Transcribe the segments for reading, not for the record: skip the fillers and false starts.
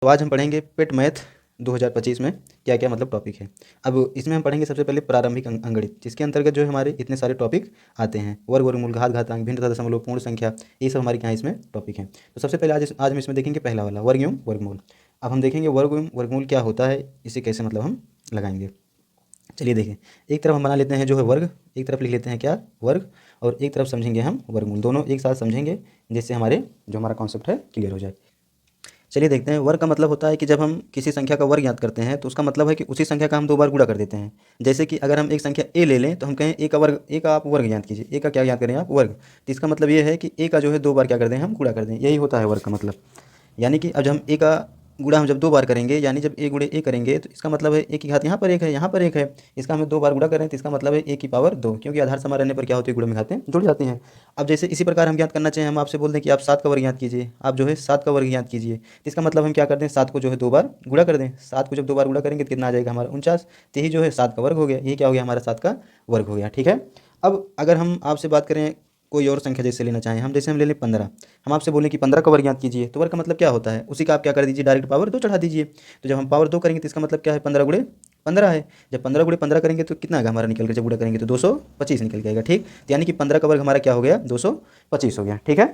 तो आज हम पढ़ेंगे पेट मैथ 2025 में क्या क्या मतलब टॉपिक है। अब इसमें हम पढ़ेंगे सबसे पहले प्रारंभिक अंकगणित, जिसके अंतर्गत जो है हमारे इतने सारे टॉपिक आते हैं। वर्ग, वर्गमूल, घात, घातांक, भिन्न तथा दशमलव, पूर्ण संख्या, ये सब हमारे क्या इसमें टॉपिक हैं। तो सबसे पहले आज हम इसमें देखेंगे पहला वाला वर्ग एवं वर्गमूल। अब हम देखेंगे वर्ग एवं वर्गमूल क्या होता है, इसे कैसे मतलब हम लगाएंगे। चलिए देखें, एक तरफ हम बना लेते हैं जो है वर्ग, एक तरफ लिख लेते हैं क्या वर्ग, और एक तरफ समझेंगे हम वर्गमूल। दोनों एक साथ समझेंगे जिससे हमारा कॉन्सेप्ट है क्लियर हो जाए। चलिए देखते हैं, वर्ग का मतलब होता है कि जब हम किसी संख्या का वर्ग ज्ञात करते हैं तो उसका मतलब है कि उसी संख्या का हम 2 बार गुणा कर देते हैं। जैसे कि अगर हम एक संख्या ए ले लें तो हम कहें ए का आप वर्ग ज्ञात कीजिए। ए का क्या ज्ञात करें आप वर्ग, तो इसका मतलब ये है कि ए का जो है 2 बार क्या कर दें हम गुणा कर दें। यही होता है वर्ग का मतलब। यानी कि अब जब हम ए का गुणा हम जब 2 बार करेंगे, यानी जब ए गुणे ए करेंगे तो इसका मतलब है ए की घात यहाँ पर एक है, यहाँ पर एक है, इसका हमें 2 बार गुणा करें तो इसका मतलब है ए की पावर 2, क्योंकि आधार समान रहने पर क्या होती है, गुणे में घातें जुड़ जाती हैं। अब जैसे इसी प्रकार हम ज्ञात करना चाहें, हम आपसे बोल दें कि आप 7 का वर्ग ज्ञात कीजिए, आप जो है 7 का वर्ग ज्ञात कीजिए, तो इसका मतलब हम क्या कर दें, 7 को जो है 2 बार गुणा कर दें। 7 को जब 2 बार गुणा करेंगे तो कितना आ जाएगा हमारा 49, तो यही जो है 7 का वर्ग हो गया। ये क्या हो गया हमारा 7 का वर्ग हो गया, ठीक है। अब अगर हम आपसे बात करें कोई और संख्या जैसे लेना चाहें, हम जैसे हम ले लें 15, हम आपसे बोलें कि 15 का वर्ग ज्ञात कीजिए, तो वर्ग का मतलब क्या होता है, उसी का आप क्या कर दीजिए, डायरेक्ट पावर 2 चढ़ा दीजिए। तो जब हम पावर 2 करेंगे तो इसका मतलब क्या है, 15 गुणे 15 है। जब 15 गुणे 15 करेंगे तो कितना आएगा हमारा निकल के, जब गुणा करेंगे तो 225 निकल के आएगा, ठीक। तो यानी कि 15 का वर्ग हमारा क्या हो गया, 225 हो गया, ठीक है।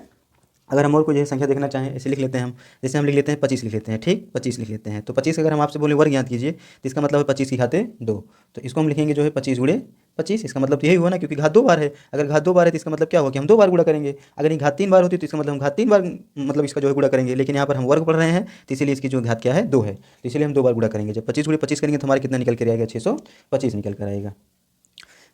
अगर हम और कोई जैसे संख्या देखना चाहें, ऐसे लिख लेते हैं हम, जैसे हम लिख लेते हैं 25 लिख लेते हैं, ठीक, 25 लिख लेते हैं। तो 25 अगर हम आपसे बोले वर्ग ज्ञात कीजिए तो इसका मतलब है 25 की घातें 2, तो इसको हम लिखेंगे जो है 25 गुणे 25। इसका मतलब यही हुआ ना, क्योंकि घात 2 बार है। अगर घात 2 बार है तो इसका मतलब क्या हुआ कि हम 2 बार गुणा करेंगे। अगर ये घात 3 बार होती तो इसका मतलब हम घात 3 बार मतलब इसका जो है गुणा करेंगे, लेकिन यहाँ पर हम वर्ग पढ़ रहे हैं तो इसीलिए इसकी जो घात क्या है 2 है, तो इसलिए हम 2 बार गुणा करेंगे। जब 25 गुणे 25 करेंगे तो हमारा कितना निकल कर आएगा, 625 निकल कर आएगा।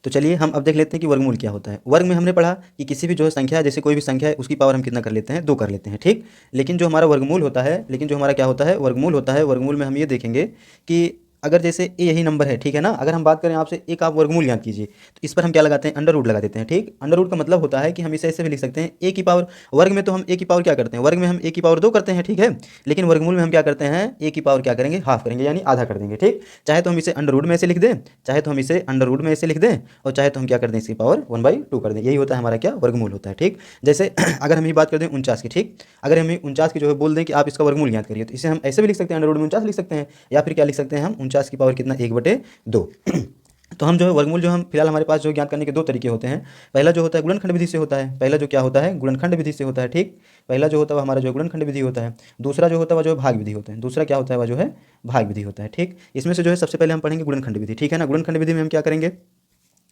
तो चलिए हम अब देख लेते हैं कि वर्गमूल क्या होता है। वर्ग में हमने पढ़ा कि किसी भी जो है संख्या है, जैसे कोई भी संख्या है उसकी पावर हम कितना कर लेते हैं, 2 कर लेते हैं, ठीक। लेकिन जो हमारा वर्गमूल होता है, लेकिन जो हमारा क्या होता है, वर्गमूल होता है। वर्गमूल में हम ये देखेंगे कि अगर जैसे ए यही नंबर है, ठीक है ना, अगर हम बात करें आपसे एक आप वर्गमूल ज्ञात कीजिए, तो इस पर हम क्या लगाते हैं, अंडर रूट लगा देते हैं, ठीक। अंडर रूट का मतलब होता है कि हम इसे ऐसे भी लिख सकते हैं ए की पावर। वर्ग में तो हम ए की पावर क्या करते हैं, वर्ग में हम ए की पावर 2 करते हैं, ठीक है। लेकिन वर्गमूल में हम क्या करते हैं, ए की पावर क्या करेंगे, हाफ करेंगे, यानी आधा कर देंगे, ठीक। चाहे तो हम इसे अंडर रूट में ऐसे लिख दें, चाहे तो हम इसे अंडर रूट में ऐसे लिख दें, और चाहे तो हम क्या कर दें, इसकी पावर 1/2 कर दें। यही होता है हमारा क्या, वर्गमूल होता है, ठीक। जैसे अगर हम ये बात कर दें 49 की, ठीक, अगर हम 49 की जो है बोल दें कि आप इसका वर्गमूल ज्ञात करिए, तो इसे हम ऐसे भी लिख सकते हैं, अंडर रूट में 49 लिख सकते हैं, या फिर क्या लिख सकते हैं हम 49 की पावर कितना, 1/2। तो हम जो है वर्गमूल जो हम फिलहाल हमारे पास जो ज्ञात करने के 2 तरीके होते हैं। पहला जो होता है गुणनखंड विधि से होता है, पहला जो क्या होता है, गुणनखंड विधि से होता है, ठीक। पहला जो होता है हमारा जो है गुणनखंड विधि होता है। दूसरा जो होता है वह जो है भाग विधि होता है। दूसरा क्या होता है, वह जो है भाग विधि होता है, ठीक। इसमें से जो है सबसे पहले हम पढ़ेंगे गुणनखंड विधि, ठीक है ना। गुणनखंड विधि में हम क्या करेंगे,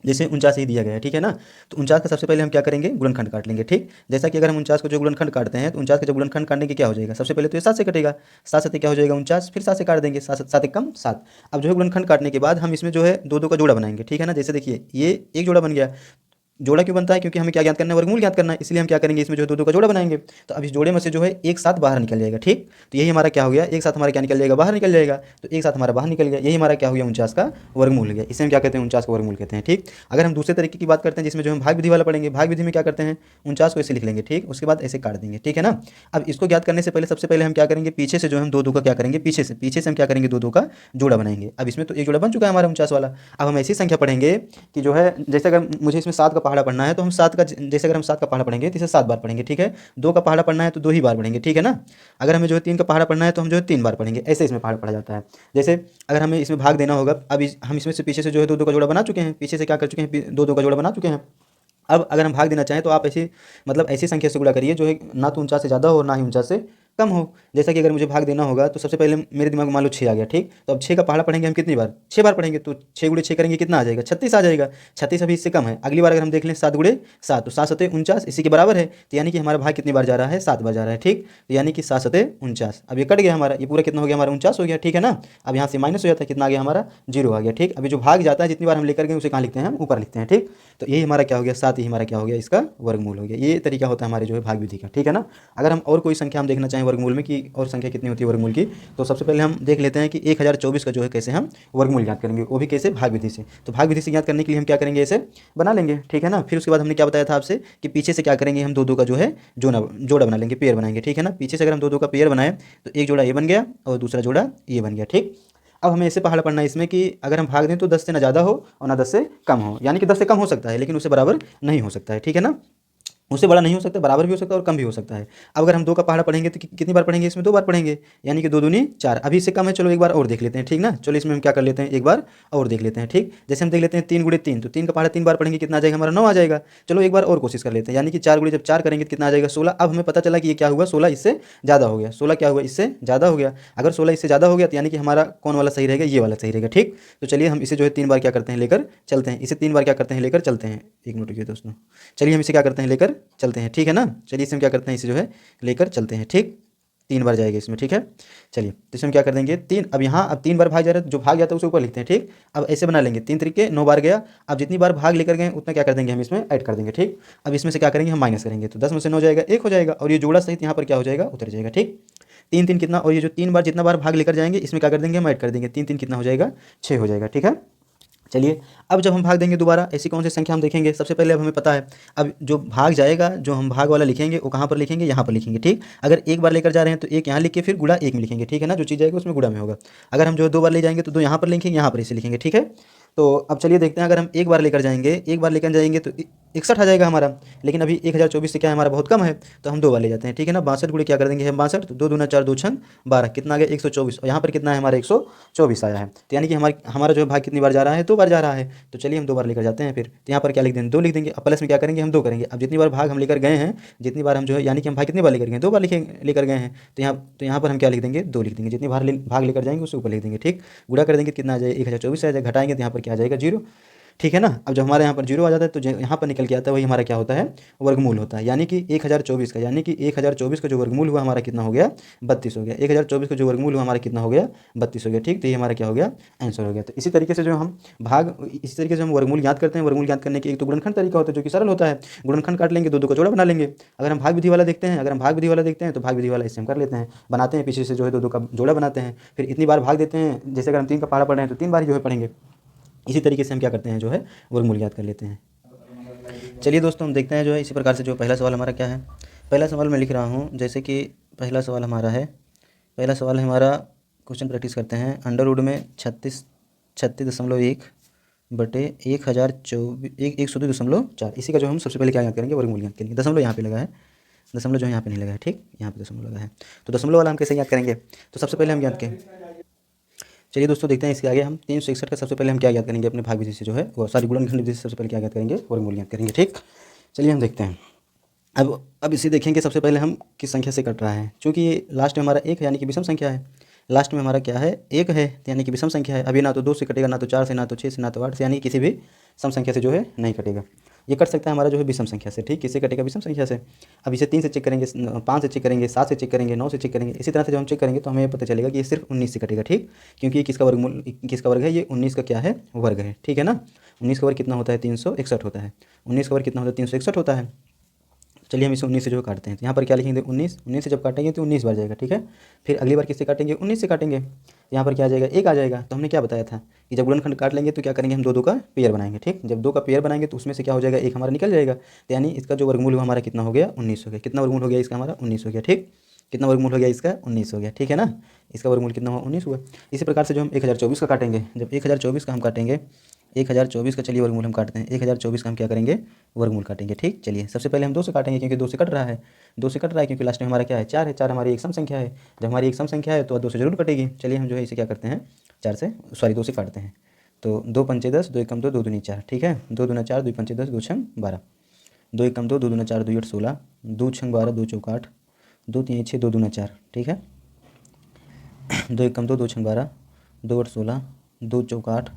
जैसे 49 ही दिया गया है, ठीक है ना, तो 49 का सबसे पहले हम क्या करेंगे, गुणनखंड काट लेंगे, ठीक। जैसा कि अगर हम 49 को जो गुणनखंड काटते हैं तो 49 का जब गुणनखंड काटने के क्या हो जाएगा, सबसे पहले तो ये 7 से कटेगा, 7 7 क्या हो जाएगा 49, फिर 7 से काट देंगे, 7 7 कम 7। अब जो है गुणनखंड काटने के बाद हम इसमें जो है 2 2 का जोड़ा बनाएंगे, ठीक है ना। जैसे देखिए ये एक जोड़ा बन गया, जोड़ा क्यों बनता है, क्योंकि हमें क्या ज्ञात करना है, वर्गमूल ज्ञात करना है, इसलिए हम क्या करेंगे, इसमें जो है 2 2 का जोड़ा बनाएंगे। तो अब इस जोड़े में से जो है एक साथ बाहर निकल जाएगा, ठीक। तो यही हमारा क्या हो गया, एक साथ हमारा क्या निकल जाएगा, बाहर निकल जाएगा। तो एक साथ हमारा बाहर निकल गया, यही हमारा क्या हो गया, 49 का वर्गमूल हो गया। इसे हम क्या कहते हैं, 49 का वर्गमूल कहते हैं, ठीक। अगर हम दूसरे तरीके की बात करते हैं जिसमें जो हम भाग विधि वाला पढ़ेंगे, भाग विधि में क्या करते हैं, 49 को ऐसे लिख लेंगे, ठीक, उसके बाद ऐसे काट देंगे, ठीक है ना। अब इसको ज्ञात करने से पहले सबसे पहले हम क्या करेंगे, पीछे से जो हम 2 2 का क्या करेंगे, पीछे से हम क्या करेंगे, 2 2 का जोड़ा बनाएंगे। अब इसमें तो एक जोड़ा बन चुका है हमारा 49 वाला। अब हम ऐसी संख्या पढ़ेंगे कि जो है, जैसे अगर मुझे इसमें 7 का पहाड़ा पढ़ना है तो हम 7 का, जैसे अगर हम 7 का पहाड़ा पढ़ेंगे तो इसे 7 बार पढ़ेंगे, ठीक है। 2 का पहाड़ा पढ़ना है तो 2 ही बार पढ़ेंगे, ठीक है ना। अगर हमें जो है 3 का पहाड़ा पढ़ना है तो हम जो है 3 बार पढ़ेंगे, ऐसे इसमें पहाड़ा पढ़ा जाता है। जैसे अगर हमें इसमें भाग देना होगा, अब हम इसमें से पीछे से जो है 2 2 का जोड़ा बना चुके हैं, पीछे से क्या कर चुके हैं, 2 2 का जोड़ा बना चुके हैं। अब अगर हम भाग देना चाहें तो आप ऐसी मतलब ऐसी संख्या से गुणा करिए जो है ना तो 49 से ज़्यादा हो और ना ही 49 से कम हो। जैसा कि अगर मुझे भाग देना होगा तो सबसे पहले मेरे दिमाग में मान लो 6 आ गया, ठीक। तो अब 6 का पहाड़ा पढ़ेंगे हम कितनी बार, 6 बार पढ़ेंगे, तो 6 गुणे 6 करेंगे कितना आ जाएगा, 36 आ जाएगा। 36 अभी इससे कम है। अगली बार अगर हम देख लें 7 गुणे 7, तो 7 सते 49 इसी के बराबर है। तो यानी कि हमारा भाग कितनी बार जा रहा है, 7 बार जा रहा है, ठीक। तो यानी कि 7 सते 49। अब ये कट गया हमारा, ये पूरा कितना हो गया हमारा, 49 हो गया, ठीक है ना। अब यहाँ से माइनस हो जाता है, कितना आ गया हमारा, 0 आ गया, ठीक। अभी जो भाग जाता है जितनी बार हम लेकर गए उसे कहाँ लिखते हैं, हम ऊपर लिखते हैं, ठीक। तो यही हमारा क्या हो गया, 7 ही हमारा क्या हो गया, इसका वर्गमूल हो गया। ये तरीका होता है हमारे जो है भाग विधि का, ठीक है ना। अगर हम और कोई संख्या हम देखना चाहें वर्गमूल में कि और संख्या कितनी होती है वर्गमूल की, तो सबसे पहले हम देख लेते हैं कि 1024 का जो है कैसे हम वर्गमूल ज्ञात करेंगे, वो भी कैसे, भाग विधि से। तो भाग विधि से ज्ञात करने के लिए हम क्या करेंगे, ऐसे बना लेंगे, ठीक है ना। फिर उसके बाद हमने क्या बताया था आपसे कि पीछे से क्या करेंगे, हम 2 2 का जो है जोड़ा बना लेंगे, पेयर बनाएंगे, ठीक है ना। पीछे से अगर हम 2 2 का पेयर बनाए तो एक जोड़ा ये बन गया और दूसरा जोड़ा ये बन गया, ठीक। अब हमें ऐसे पहाड़ा पढ़ना है इसमें कि अगर हम भाग दें तो 10 से ना ज़्यादा हो और ना 10 से कम हो, यानी कि 10 से कम हो सकता है लेकिन उससे बराबर नहीं हो सकता है, ठीक है ना। उससे बड़ा नहीं हो सकता, बराबर भी हो सकता है और कम भी हो सकता है। अब अगर हम 2 का पहाड़ा पढ़ेंगे तो कितनी बार पढ़ेंगे, इसमें 2 बार पढ़ेंगे, यानी कि 2 दूनी 4। अभी इससे कम है, चलो एक बार और देख लेते हैं, ठीक ना। चलो इसमें हम क्या कर लेते हैं, एक बार और देख लेते हैं, ठीक। जैसे हम देख लेते हैं 3 गुणे 3, तो 3 का पहाड़ा 3 बार पढ़ेंगे, कितना आ जाएगा हमारा, 9 आ जाएगा। चलो एक बार और कोशिश कर लेते हैं, यानी कि 4 गुणे जब 4 करेंगे तो कितना आ जाएगा, 16। अब हमें पता चला कि ये क्या हुआ, 16 इससे ज़्यादा हो गया। 16 क्या हुआ, इससे ज़्यादा हो गया। अगर 16 इससे ज़्यादा हो गया तो यानी कि हमारा कौन वाला सही रहेगा, ये वाला सही रहेगा, ठीक। तो चलिए हम इसे जो है 3 बार क्या करते हैं, लेकर चलते हैं। इसे 3 बार क्या करते हैं, लेकर चलते हैं। एक मिनट रुकिए दोस्तों, चलिए हम इसे क्या करते हैं, लेकर चलते हैं, ठीक है ना। चलिए इसे हम क्या करते हैं, इसे जो है लेकर चलते हैं, ठीक। 3 बार जाएगा इसमें, ठीक है। चलिए तो इसे हम क्या कर देंगे, 3। अब यहाँ अब 3 बार भाग जा रहा है, जो भाग जाता है उसे ऊपर लिखते हैं, ठीक। अब ऐसे बना लेंगे, 3 तरीके 9 बार गया। अब जितनी बार भाग लेकर गए उतना क्या कर देंगे, हम इसमें ऐड कर देंगे, ठीक। अब इसमें से क्या करेंगे, हम माइनस करेंगे, तो 10 में से 9 जाएगा, 1 हो जाएगा, और ये जोड़ा सहित यहाँ पर क्या हो जाएगा, उतर जाएगा, ठीक। 3 3 कितना, और ये जो 3 बार जितना बार भाग लेकर जाएंगे इसमें क्या कर देंगे, हम ऐड कर देंगे, 3 3 कितना हो जाएगा, 6 हो जाएगा, ठीक है। चलिए अब जब हम भाग देंगे दोबारा, ऐसी कौन सी संख्या हम देखेंगे, सबसे पहले अब हमें पता है, अब जो भाग जाएगा, जो हम भाग वाला लिखेंगे वो कहाँ पर लिखेंगे, यहाँ पर लिखेंगे, ठीक। अगर एक बार लेकर जा रहे हैं तो एक यहाँ लिख के फिर गुणा एक में लिखेंगे, ठीक है ना। जो चीज़ जाएगा उसमें गुणा में होगा। अगर हम जो 2 बार ले जाएंगे तो 2 यहाँ पर लिखेंगे, यहाँ पर इसे लिखेंगे, ठीक है। तो अब चलिए देखते हैं, अगर हम एक बार लेकर जाएंगे, एक बार लेकर जाएंगे तो 61 आ जाएगा हमारा। लेकिन अभी 1024 से क्या है, हमारा बहुत कम है, तो हम 2 बार ले जाते हैं, ठीक है ना। 62 गुणे क्या कर देंगे हम, 62, तो 2 दूना 4, 2 छंग 12, कितना आ गया, 124, और यहाँ पर कितना है हमारा, 124 आया है। तो यानी कि हमारा जो है भाग कितनी बार जा रहा है, 2 बार जा रहा है। तो चलिए हम 2 बार लेकर जाते हैं फिर, तो यहाँ पर क्या लिख देंगे, 2 लिख देंगे। अब प्लस में क्या करेंगे, हम 2 करेंगे। अब जितनी बार भाग हम लेकर गए हैं, जितनी बार हम जो है, यानी कि हम भाग कितनी बार लेकर गए, 2 बार लेकर गए हैं, तो यहाँ पर हम क्या लिख देंगे, 2 लिख देंगे। जितनी बार भाग लेकर जाएंगे उससे ऊपर लिख देंगे, ठीक। गुणा कर देंगे, कितना आ जाएगा, 1024 आ जाएगा, घटाएंगे तो यहाँ पर क्या आ जाएगा, 0, ठीक है ना। अब जब हमारे यहाँ पर 0 आ जाता है तो जो यहाँ पर निकल के आता है वही हमारा क्या होता है, वर्गमूल होता है। यानी कि 1024 का, यानी कि 1024 का जो वर्गमूल हुआ हमारा कितना हो गया, 32 हो गया। 1024 का जो वर्गमूल हुआ हमारा कितना हो गया, 32 हो गया, ठीक। तो ये हमारा क्या हो गया, आंसर हो गया। तो इसी तरीके से जो हम इसी तरीके से हम वर्गमूल याद करते हैं। वर्गमूल याद करने की एक तो गुणनखंड तरीका होता है जो कि सरल होता है, गुणनखंड काट लेंगे, 2 2 का जोड़ा बना लेंगे। अगर हम भाग विधि वाला देखते हैं, तो भाग विधि वाला इससे हम कर लेते हैं, बनाते हैं, पीछे से जो है 2 2 का जोड़ा बनाते हैं, फिर इतनी बार भाग देते हैं। जैसे अगर हम 3 का पहाड़ा पढ़ रहे हैं तो 3 बार ही जो है पढ़ेंगे। इसी तरीके से हम क्या करते हैं, जो है वर्गमूल याद कर लेते हैं। चलिए दोस्तों हम देखते हैं जो है इसी प्रकार से जो पहला सवाल हमारा क्या है। पहला सवाल मैं लिख रहा हूँ, जैसे कि पहला सवाल हमारा है, पहला सवाल हमारा क्वेश्चन प्रैक्टिस करते हैं। अंडर रूट में 36.1 बटे 1024 इसी का जो हम सबसे पहले क्या याद करेंगे, वर्गमूल याद करेंगे। दशमलव यहाँ पे लगा है, दशमलव जो है यहाँ पे नहीं लगा है, ठीक। यहाँ पे दशमलव लगा है, तो दशमलव वाला हम कैसे याद करेंगे, तो सबसे पहले हम याद करें। चलिए दोस्तों देखते हैं इसके आगे हम 361 का सबसे पहले हम क्या याद करेंगे, अपने भाग विधि से जो है वो सारी गुणनखंड विधि से सबसे पहले क्या याद करेंगे, वर्गमूल याद करेंगे, ठीक। चलिए हम देखते हैं। अब इसे देखेंगे, सबसे पहले हम किस संख्या से कट रहा है, क्योंकि ये लास्ट में हमारा 1 है, यानी कि विषम संख्या है। लास्ट में हमारा क्या है, 1 है, यानी कि विषम संख्या है। अभी ना तो 2 से कटेगा, ना तो 4 से, ना तो 6 से, ना तो 8 से, यानी किसी भी सम संख्या से जो है नहीं कटेगा। ये कट सकता है हमारा जो है विषम संख्या से, ठीक। किससे कटेगा, विषम संख्या से। अब इसे 3 से चेक करेंगे, 5 से चेक करेंगे, 7 से चेक करेंगे, 9 से चेक करेंगे। इसी तरह से जब हम चेक करेंगे तो हमें पता चलेगा कि ये सिर्फ 19 से कटेगा, ठीक। क्योंकि ये किसका वर्ग है, ये 19 का क्या है, वर्ग है, ठीक है ना। 19 का वर्ग कितना होता है, 361 होता है। 19 का वर्ग कितना होता है, 361 होता है। चलिए हम इसे 19 से जो काटते हैं, तो यहाँ पर क्या लिखेंगे, 19 से जब काटेंगे तो 19 बार जाएगा, ठीक है। फिर अगली बार किससे काटेंगे, 19 से काटेंगे, यहाँ पर क्या आ जाएगा, 1 आ जाएगा। तो हमने क्या बताया था कि जब गुणनखंड काट लेंगे तो क्या करेंगे, हम 2 2 का पेयर बनाएंगे, ठीक। जब 2 का पेयर बनाएंगे तो उसमें से क्या हो जाएगा, 1 हमारा निकल जाएगा। तो यानी इसका जो वर्गमूल हुआ हमारा कितना हो गया, 19 हो गया। कितना वर्गमूल हो गया इसका, हमारा 19 हो गया, ठीक। कितना वर्गमूल हो गया इसका, 19 हो गया, ठीक है ना। इसका वर्गमूल कितना हुआ, 19 हुआ। इसी प्रकार से जो हम 1024 का काटेंगे, जब 1024 का हम काटेंगे, 1024 का चलिए वर्गमूल हम काटते हैं। 1024 का हम क्या करेंगे, वर्गमूल काटेंगे, ठीक। चलिए सबसे पहले हम 2 से काटेंगे, क्योंकि 2 से कट रहा है, 2 से कट रहा है, क्योंकि लास्ट में हमारा क्या है, 4 है। 4 हमारी एक सम संख्या है, जब हमारी एक सम संख्या है तो 2 से जरूर कटेगी। चलिए हम जो है इसे क्या करते हैं, 2 से काटते हैं। तो 2 पंचे 10, 2 एकम 2, 2 दूनी 4, ठीक है। 2 दूना 4, 2 पंचे 10, 2 छंग 12, 2 एकम 2, 2 दूना 4, 2 8 16, 2 छंग 12, 2 चौक 8, 2 3 6, 2 दूना 4, ठीक है। 2 एकम 2, 2 छंग 12, 2 8 16, 2 चौक 8,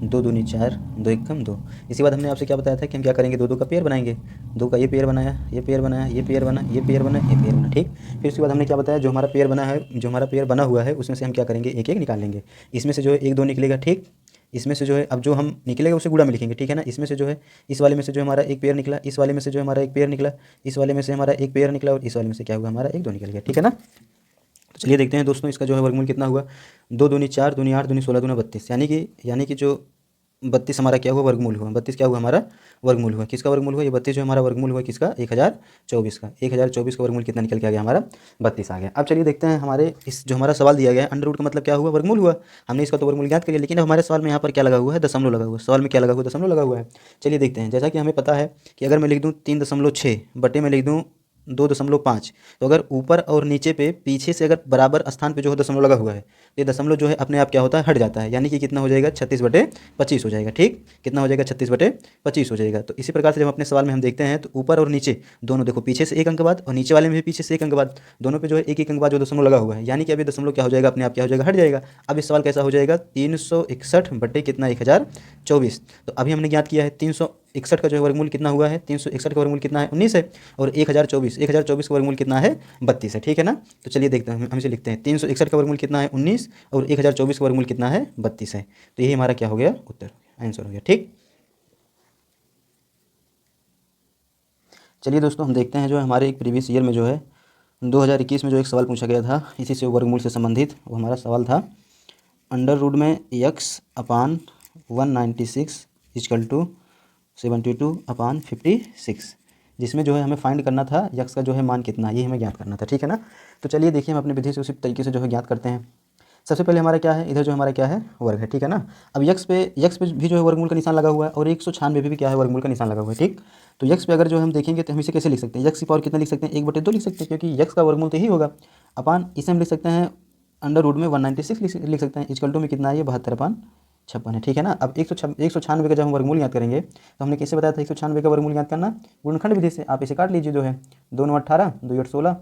2 दूनी 4, 2 एकम 2। इसके बाद हमने आपसे क्या बताया था कि हम क्या करेंगे, 2 2 का पेयर बनाएंगे। 2 का ये पेयर बनाया, ये पेयर बनाया, ये पेयर बना, ये पेयर बना, ये पेयर बना, ठीक। फिर उसके बाद हमने क्या बताया, जो हमारा पेयर बना है, जो हमारा पेयर बना हुआ है उसमें से हम क्या करेंगे, एक एक निकाल लेंगे। इसमें से जो है 1 2 निकलेगा, ठीक। इसमें से जो है अब जो हम निकलेगा उसे गुणा में लिखेंगे, ठीक है ना। इसमें से जो है, इस वाले में से जो हमारा एक पेयर निकला, इस वाले में से जो हमारा एक पेयर निकला, इस वाले में से हमारा एक पेयर निकला, और इस वाले में से क्या हुआ, हमारा 1 2 निकल गया, ठीक है ना। तो चलिए देखते हैं दोस्तों इसका जो है वर्गमूल कितना हुआ। 2 दूनी 4, दूनी 8, दूनी 16, दूना 32, यानी कि जो 32 हमारा क्या हुआ, वर्गमूल हुआ। 32 क्या हुआ हमारा, वर्गमूल हुआ। किसका वर्गमूल हुआ, ये 32 जो हमारा वर्गमूल हुआ किसका, 1024 का। 1024 का वर्गमूल कितना निकल के आ गया हमारा, 32 आ गया। अब चलिए देखते हैं हमारे इस जो हमारा सवाल दिया गया है, अंडर रूट का मतलब क्या हुआ, वर्गमूल हुआ। हमने इसका तो वर्गमूल ज्ञात कर लिया, लेकिन अब हमारे सवाल में यहाँ पर क्या लगा हुआ है, दशमलव लगा हुआ है। सवाल में क्या लगा हुआ है, दशमलव लगा हुआ है। चलिए देखते हैं। जैसा कि हमें पता है कि अगर मैं लिख दूँ 3.6 बटे में लिख दूँ 2.5, तो अगर ऊपर और नीचे पे पीछे से अगर बराबर स्थान पे जो है दशमलव लगा हुआ है, तो ये दशमलव जो है अपने आप क्या होता है, हट जाता है। यानी कि कितना हो जाएगा, 36/25 हो जाएगा। ठीक, कितना हो जाएगा, 36/25 हो जाएगा। तो इसी प्रकार से जब अपने सवाल में हम देखते हैं तो ऊपर और नीचे दोनों देखो, पीछे से एक अंक बाद और नीचे वाले में भी पीछे से एक अंक बाद, दोनों पे जो है एक एक अंक बाद जो दशमलव लगा हुआ है, यानी कि अभी दशमलव क्या हो जाएगा, अपने आप क्या हो जाएगा, हट जाएगा। अब इस सवाल कैसा हो जाएगा, 361 बटे कितना, 1024। तो अभी हमने ज्ञात किया है 361 का जो है वर्गमूल कितना हुआ है, 361 का वर्गमूल कितना है, 19 है। और 1024 का वर्गमूल कितना है, 32 है। ठीक है ना। तो चलिए देखते हैं, हम इसे लिखते हैं। 361 का वर्गमूल कितना है, 19, और 1024 का वर्गमूल कितना है, 32 है। तो यही हमारा क्या हो गया, उत्तर, आंसर हो गया। ठीक, चलिए दोस्तों हम देखते हैं जो हमारे एक प्रीवियस ईयर में जो है 2021 में जो एक सवाल पूछा गया था इसी से वर्गमूल से संबंधित। वो हमारा सवाल था, अंडर रूट में x/196 इक्वल टू 72/56, जिसमें जो है हमें फाइंड करना था यक्स का जो है मान कितना, ये हमें ज्ञात करना था। ठीक है ना। तो चलिए देखिए, हम अपने विधि से उसी तरीके से जो है ज्ञात करते हैं। सबसे पहले हमारा क्या है, इधर जो हमारा क्या है, वर्ग है। ठीक है ना। अब यक्स पे भी जो है वर्गमूल का निशान लगा हुआ है, और 196 पे भी क्या है, वर्गमूल का निशान लगा हुआ है। ठीक, तो यक्स पे अगर जो हम देखेंगे तो हम इसे कैसे लिख सकते हैं, यक्स की पावर कितना लिख सकते हैं, 1/2 लिख सकते हैं, क्योंकि यक्स का वर्गमूल तो यही होगा। अपान इसे हम लिख सकते हैं अंडर रूट में 196 लिख सकते हैं, इक्वल टू में कितना है, ये 72/56 है। ठीक है ना। अब 196 का जब हम वर्गमूल याद करेंगे तो हमने कैसे बताया था 196 का वर्गमूल याद करना, गुणनखंड विधि से। आप इसे काट लीजिए, जो है 2 9 18, 2 8 16,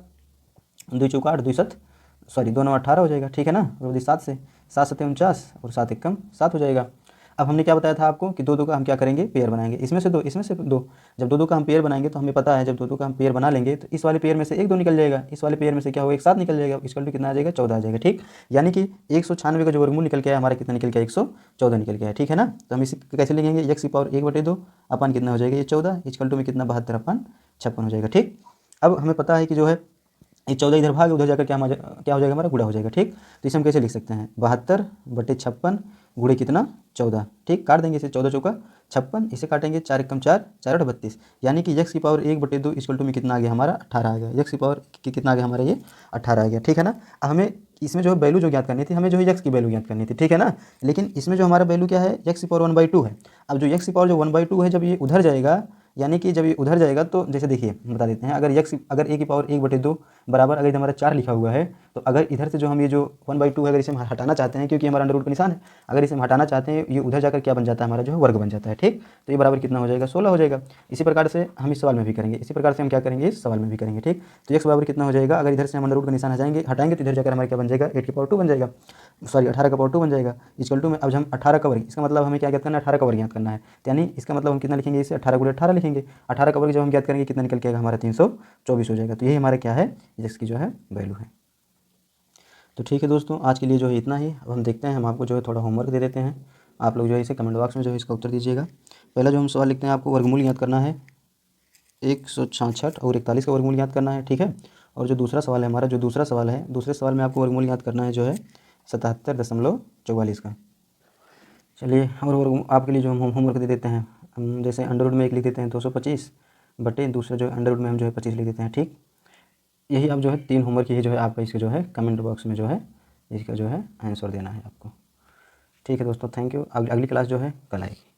2 चौका 8, 2 7 सॉरी 2 9 18 हो जाएगा। ठीक है ना। और 7 से 7 7 49 और 7 1 7 हो जाएगा। अब हमने क्या बताया था आपको कि दो दो का हम क्या करेंगे, पेयर बनाएंगे, इसमें से दो, इसमें से दो। जब दो दो का हम पेयर बनाएंगे तो हमें पता है, जब दो दो का हम पेयर बना लेंगे तो इस वाले पेयर में से एक 2 निकल जाएगा, इस वाले पेयर में से क्या होगा, एक 7 निकल जाएगा। इसका कितना आ जाएगा, 14 आ जाएगा। ठीक, यानी कि 196 का जो वर्गमूल निकल के आया हमारा, कितना निकल गया, 114 निकल गया है। ठीक है ना। तो हम इसे कैसे लिखेंगे, एक्स की पावर 1/2 अपन कितना हो जाएगा, ये 14 इक्वल टू में कितना, 72/56 हो जाएगा। ठीक, अब हमें पता है कि जो है ये 14 इधर भाग, उधर जाकर क्या क्या हो जाएगा, हमारा गुणा हो जाएगा। ठीक, तो इसे हम कैसे लिख सकते हैं, 72/56 गुणे कितना, 14। ठीक, काट देंगे इसे, 14 चौका 56, इसे काटेंगे 4 एकम 4, 4 8 32, यानी कि यक्स की पावर 1/2 इक्वल टू में कितना आ गया हमारा, 18 आ गया। यक्स की पावर कितना आ गया हमारा, ये 18 आ गया। ठीक है ना। अब हमें इसमें जो है वैल्यू जो ज्ञात करनी थी, हमें जो है यक्स की वैल्यू ज्ञात करनी थी। ठीक है ना। लेकिन इसमें जो हमारा वैल्यू क्या है, यक्स की पावर 1/2 है। अब जो यक्स की पावर जो 1/2 है, जब ये उधर जाएगा, यानी कि जब ये उधर जाएगा तो जैसे देखिए बता देते हैं, अगर ए की पावर 1/2 बराबर अगर हमारा 4 लिखा हुआ है, तो अगर इधर से जो हम ये जो 1/2 है, अगर इसे हम हटाना चाहते हैं, क्योंकि हमारा अंडर रूट का निशान है, अगर इसे हम हटाना चाहते हैं, ये उधर जाकर क्या बन जाता है, हमारा जो है वर्ग बन जाता है। ठीक, तो ये बराबर कितना हो जाएगा, 16 हो जाएगा। इसी प्रकार से हम इस सवाल में भी करेंगे, इसी प्रकार से हम क्या करेंगे, इस सवाल में भी करेंगे। ठीक, तो एक्स बराबर कितना हो जाएगा, अगर इधर से हम अंडर रूट का निशान हटाएंगे तो इधर जाकर हमारा क्या बन जाएगा, 8 की पावर 2 बन जाएगा, सॉरी 18 का पावर 2 बन जाएगा। इक्वल टू में अब हम 18 का वर्ग, इसका मतलब हमें क्या ज्ञात करना है, 18 का वर्ग ज्ञात करना है। यानी इसका मतलब हम कितना लिखेंगे, इसे 18 × 18 लिखेंगे। 18 का वर्ग जब हम ज्ञात करेंगे कितना निकल के आएगा, हमारा 324 हो जाएगा। तो यही हमारा क्या है, इसकी जो है वैल्यू है। तो ठीक है दोस्तों, आज के लिए जो है इतना ही। अब हम देखते हैं, हम आपको जो है थोड़ा होमवर्क दे देते हैं। आप लोग जो है इसे कमेंट बॉक्स में जो है इसका उत्तर दीजिएगा। पहला जो हम सवाल लिखते हैं, आपको वर्गमूल याद करना है 166 और 41 का वर्गमूल याद करना है। ठीक है। और जो दूसरा सवाल है हमारा, जो दूसरा सवाल है, दूसरे सवाल में आपको वर्गमूल याद करना है जो है 77.44 का। चलिए, और आपके लिए जो हम होमवर्क दे देते हैं, हम जैसे अंडर रूट में एक लिख देते हैं 225 बटे दूसरा जो अंडर रूट में हम जो है 25 लिख देते हैं। ठीक, यही आप जो है 3 होमवर्क, यही जो है आपका इसका जो है कमेंट बॉक्स में जो है इसका जो है आंसर देना है आपको। ठीक है दोस्तों, थैंक यू। अगली क्लास जो है कल आएगी।